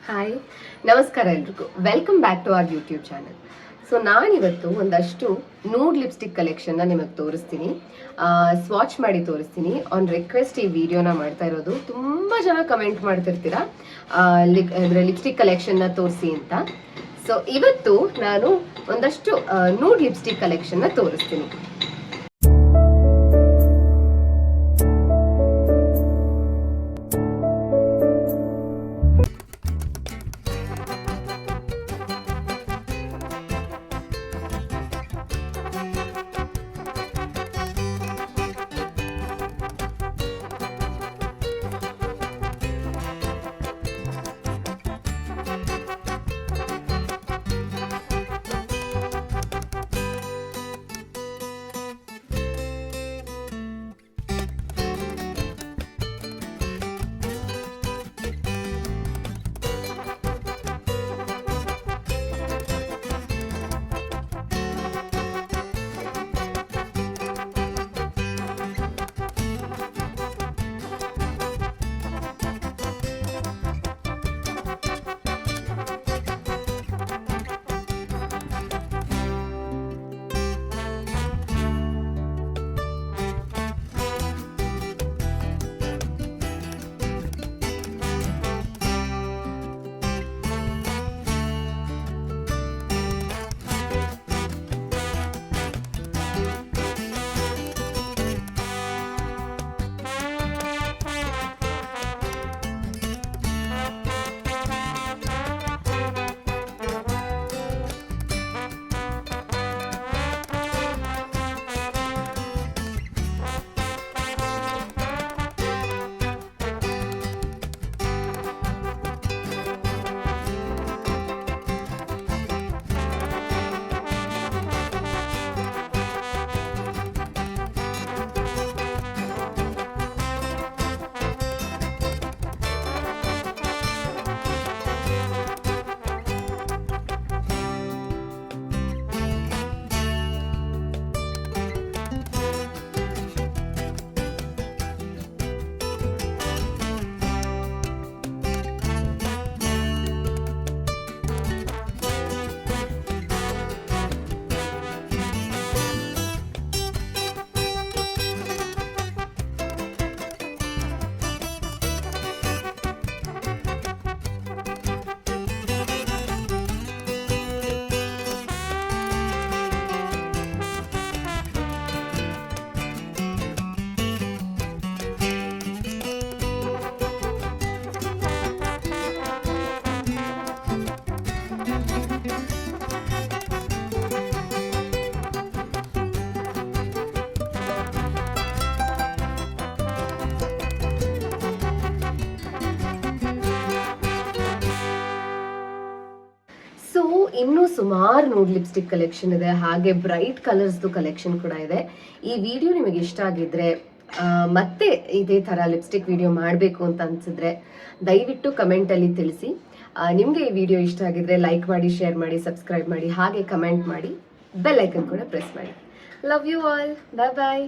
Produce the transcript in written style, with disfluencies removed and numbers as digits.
Hi, ನಮಸ್ಕಾರ ಎಲ್ರಿಗೂ. Welcome back to our YouTube channel. So ನಾನಿವತ್ತು ಒಂದಷ್ಟು ನೂಡ್ ಲಿಪ್ಸ್ಟಿಕ್ ಕಲೆಕ್ಷನ್ನ ನಿಮಗೆ ತೋರಿಸ್ತೀನಿ, ಸ್ವಾಚ್ ಮಾಡಿ ತೋರಿಸ್ತೀನಿ. ಆನ್ ರಿಕ್ವೆಸ್ಟ್ ಈ ವಿಡಿಯೋನ ಮಾಡ್ತಾ ಇರೋದು. ತುಂಬ ಜನ ಕಮೆಂಟ್ ಮಾಡ್ತಿರ್ತೀರಾ ಲಿಪ್ಸ್ಟಿಕ್ ಕಲೆಕ್ಷನ್ನ ತೋರಿಸಿ ಅಂತ. ಸೊ ಇವತ್ತು ನಾನು ಒಂದಷ್ಟು ನೂಡ್ ಲಿಪ್ಸ್ಟಿಕ್ ಕಲೆಕ್ಷನ್ನ ತೋರಿಸ್ತೀನಿ. ಇನ್ನೂ ಸುಮಾರು ನೂಡ್ ಲಿಪ್ಸ್ಟಿಕ್ ಕಲೆಕ್ಷನ್ ಇದೆ, ಹಾಗೆ ಬ್ರೈಟ್ ಕಲರ್ಸ್ದು ಕಲೆಕ್ಷನ್ ಕೂಡ ಇದೆ. ಈ ವಿಡಿಯೋ ನಿಮಗೆ ಇಷ್ಟ ಆಗಿದ್ರೆ ಮತ್ತೆ ಇದೇ ಥರ ಲಿಪ್ಸ್ಟಿಕ್ ವಿಡಿಯೋ ಮಾಡಬೇಕು ಅಂತ ಅನ್ಸಿದ್ರೆ ದಯವಿಟ್ಟು ಕಮೆಂಟಲ್ಲಿ ತಿಳಿಸಿ. ನಿಮಗೆ ಈ ವಿಡಿಯೋ ಇಷ್ಟ ಆಗಿದ್ರೆ ಲೈಕ್ ಮಾಡಿ, ಶೇರ್ ಮಾಡಿ, ಸಬ್ಸ್ಕ್ರೈಬ್ ಮಾಡಿ, ಹಾಗೆ ಕಮೆಂಟ್ ಮಾಡಿ, ಬೆಲ್ ಐಕನ್ ಕೂಡ ಪ್ರೆಸ್ ಮಾಡಿ. Love you all. Bye bye.